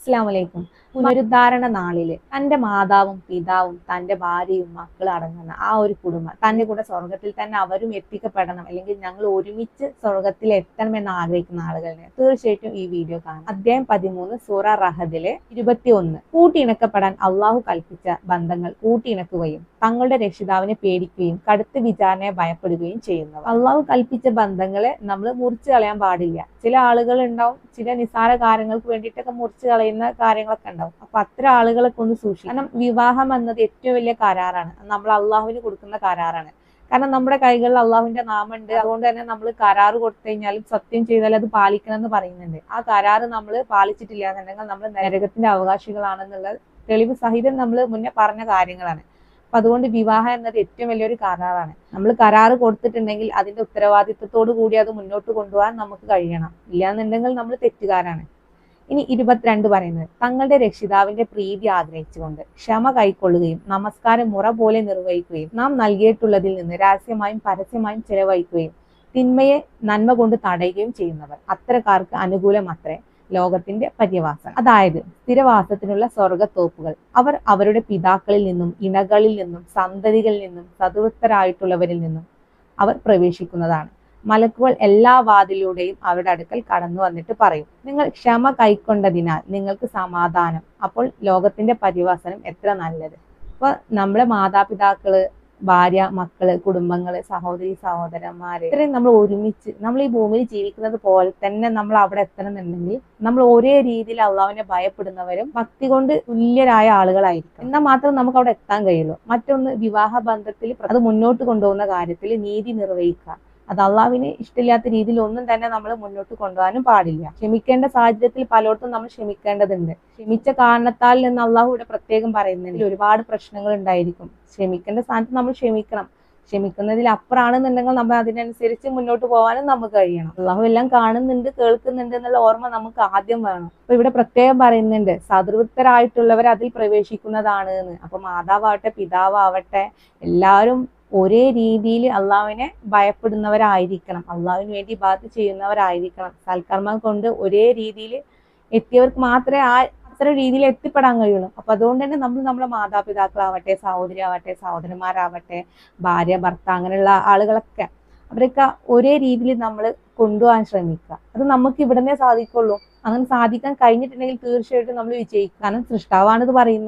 അസ്സലാമലൈക്കും. പുനരുദ്ധാരണ നാളില് തന്റെ മാതാവും പിതാവും തന്റെ ഭാര്യയും മക്കളും അടങ്ങുന്ന ആ ഒരു കുടുംബം തന്റെ കൂടെ സ്വർഗത്തിൽ തന്നെ അവരും എത്തിക്കപ്പെടണം, അല്ലെങ്കിൽ ഞങ്ങൾ ഒരുമിച്ച് സ്വർഗത്തിൽ എത്തണം എന്ന് ആഗ്രഹിക്കുന്ന ആളുകളെ തീർച്ചയായിട്ടും ഈ വീഡിയോ കാണാം. അധ്യായം 13 സൂറ റഹദിലെ 21. കൂട്ടിയിണക്കപ്പെടാൻ അള്ളാഹു കൽപ്പിച്ച ബന്ധങ്ങൾ കൂട്ടിയിണക്കുകയും തങ്ങളുടെ രക്ഷിതാവിനെ പേടിക്കുകയും കടുത്ത വിചാരണയെ ഭയപ്പെടുകയും ചെയ്യുന്നവർ. അള്ളാഹു കൽപ്പിച്ച ബന്ധങ്ങളെ നമ്മൾ മുറിച്ചു കളയാൻ പാടില്ല. ചില ആളുകൾ ഉണ്ടാവും, ചില നിസ്സാര കാര്യങ്ങൾക്ക് വേണ്ടിയിട്ടൊക്കെ മുറിച്ചു കളയുന്ന കാര്യങ്ങളൊക്കെ ഉണ്ടാവും. അപ്പൊ അത്തരം ആളുകളൊക്കെ ഒന്ന് സൂക്ഷിക്കും. കാരണം വിവാഹം എന്നത് ഏറ്റവും വലിയ കരാറാണ്, നമ്മൾ അള്ളാഹുവിന് കൊടുക്കുന്ന കരാറാണ്. കാരണം നമ്മുടെ കൈകളിൽ അള്ളാഹുവിന്റെ നാമുണ്ട്. അതുകൊണ്ട് തന്നെ നമ്മൾ കരാറ് കൊടുത്തു കഴിഞ്ഞാലും സത്യം ചെയ്താൽ അത് പാലിക്കണം എന്ന് പറയുന്നുണ്ട്. ആ കരാറ് നമ്മൾ പാലിച്ചിട്ടില്ല എന്നുണ്ടെങ്കിൽ നമ്മൾ നരകത്തിന്റെ അവകാശികളാണെന്നുള്ള തെളിവ് സഹിതം നമ്മൾ മുന്നേ പറഞ്ഞ കാര്യങ്ങളാണ്. അപ്പൊ അതുകൊണ്ട് വിവാഹം എന്നത് ഏറ്റവും വലിയൊരു കരാറാണ്. നമ്മൾ കരാറ് കൊടുത്തിട്ടുണ്ടെങ്കിൽ അതിന്റെ ഉത്തരവാദിത്വത്തോടു കൂടി അത് മുന്നോട്ട് കൊണ്ടുപോകാൻ നമുക്ക് കഴിയണം. ഇല്ലാന്നുണ്ടെങ്കിൽ നമ്മൾ തെറ്റുകാരാണ്. ഇനി 22 പറയുന്നത്, തങ്ങളുടെ രക്ഷിതാവിന്റെ പ്രീതി ആഗ്രഹിച്ചുകൊണ്ട് ക്ഷമ കൈക്കൊള്ളുകയും നമസ്കാരം മുറ പോലെ നിർവഹിക്കുകയും നാം നൽകിയിട്ടുള്ളതിൽ നിന്ന് രഹസ്യമായും പരസ്യമായും ചെലവഴിക്കുകയും തിന്മയെ നന്മ കൊണ്ട് തടയുകയും ചെയ്യുന്നവർ, അത്തരക്കാർക്ക് അനുകൂലമത്രേ ലോകത്തിന്റെ പര്യവാസം. അതായത് സ്ഥിരവാസത്തിനുള്ള സ്വർഗത്തോപ്പുകൾ. അവർ അവരുടെ പിതാക്കളിൽ നിന്നും ഇണകളിൽ നിന്നും സന്തതികളിൽ നിന്നും സദൃത്തരായിട്ടുള്ളവരിൽ നിന്നും അവർ പ്രവേശിക്കുന്നതാണ്. മലക്കുകൾ എല്ലാ വാതിലൂടെയും അവരുടെ അടുക്കൽ കടന്നു വന്നിട്ട് പറയും, നിങ്ങൾ ക്ഷമ കൈക്കൊണ്ടതിനാൽ നിങ്ങൾക്ക് സമാധാനം. അപ്പോൾ ലോകത്തിന്റെ പര്യവാസനം എത്ര നല്ലത്. അപ്പൊ നമ്മളെ മാതാപിതാക്കള്, ഭാര്യ, മക്കള്, കുടുംബങ്ങള്, സഹോദരി സഹോദരന്മാര്, ഇത്രയും നമ്മൾ ഒരുമിച്ച് നമ്മൾ ഈ ഭൂമിയിൽ ജീവിക്കുന്നത് പോലെ തന്നെ നമ്മൾ അവിടെ എത്തണമെന്നുണ്ടെങ്കിൽ നമ്മൾ ഒരേ രീതിയിൽ അള്ളാഹുവിനെ ഭയപ്പെടുന്നവരും ഭക്തി കൊണ്ട് തുല്യരായ ആളുകളായിരിക്കും. എന്നാൽ മാത്രം നമുക്ക് അവിടെ എത്താൻ കഴിയുള്ളൂ. മറ്റൊന്ന്, വിവാഹ ബന്ധത്തിൽ അത് മുന്നോട്ട് കൊണ്ടുപോകുന്ന കാര്യത്തിൽ നീതി നിർവഹിക്കുക. അത് അള്ളാഹുവിന് ഇഷ്ടമില്ലാത്ത രീതിയിൽ ഒന്നും തന്നെ നമ്മൾ മുന്നോട്ട് കൊണ്ടുപോകാനും പാടില്ല. ക്ഷമിക്കേണ്ട സാഹചര്യത്തിൽ പലയിടത്തും നമ്മൾ ക്ഷമിക്കേണ്ടതുണ്ട്. ക്ഷമിച്ച കാരണത്താൽ എന്ന് അള്ളാഹു ഇവിടെ പ്രത്യേകം പറയുന്നുണ്ട്. ഒരുപാട് പ്രശ്നങ്ങൾ ഉണ്ടായിരിക്കും. ക്ഷമിക്കേണ്ട സ്ഥാനത്ത് നമ്മൾ ക്ഷമിക്കണം. ക്ഷമിക്കുന്നതിൽ അപ്പുറമാണെന്നുണ്ടെങ്കിൽ നമ്മൾ അതിനനുസരിച്ച് മുന്നോട്ട് പോകാനും നമുക്ക് കഴിയണം. അള്ളാഹു എല്ലാം കാണുന്നുണ്ട്, കേൾക്കുന്നുണ്ട് എന്നുള്ള ഓർമ്മ നമുക്ക് ആദ്യം വേണം. അപ്പൊ ഇവിടെ പ്രത്യേകം പറയുന്നുണ്ട്, സദൃത്തരായിട്ടുള്ളവർ അതിൽ പ്രവേശിക്കുന്നതാണ് എന്ന്. അപ്പൊ മാതാവാവട്ടെ പിതാവാവട്ടെ എല്ലാവരും ഒരേ രീതിയിൽ അള്ളാഹുവിനെ ഭയപ്പെടുന്നവരായിരിക്കണം, അള്ളാഹുവിന് വേണ്ടി ഇബാദത്ത് ചെയ്യുന്നവരായിരിക്കണം. സൽക്കർമ്മം കൊണ്ട് ഒരേ രീതിയിൽ എത്തിയവർക്ക് മാത്രമേ അത്ര രീതിയിൽ എത്തിപ്പെടാൻ കഴിയുള്ളൂ. അപ്പൊ അതുകൊണ്ട് തന്നെ നമ്മൾ നമ്മുടെ മാതാപിതാക്കളാവട്ടെ, സഹോദരി ആവട്ടെ, സഹോദരന്മാരാവട്ടെ, ഭാര്യ ഭർത്താവ് അങ്ങനെയുള്ള ആളുകളൊക്കെ അവരൊക്കെ ഒരേ രീതിയിൽ നമ്മൾ കൊണ്ടുപോകാൻ ശ്രമിക്കുക. അത് നമുക്ക് ഇവിടെ നിന്നേ സാധിക്കുള്ളൂ. അങ്ങനെ സാധിക്കാൻ കഴിഞ്ഞിട്ടുണ്ടെങ്കിൽ തീർച്ചയായിട്ടും നമ്മൾ വിജയിക്കും. കാരണം സൃഷ്ടാവാണിത് പറയുന്നത്.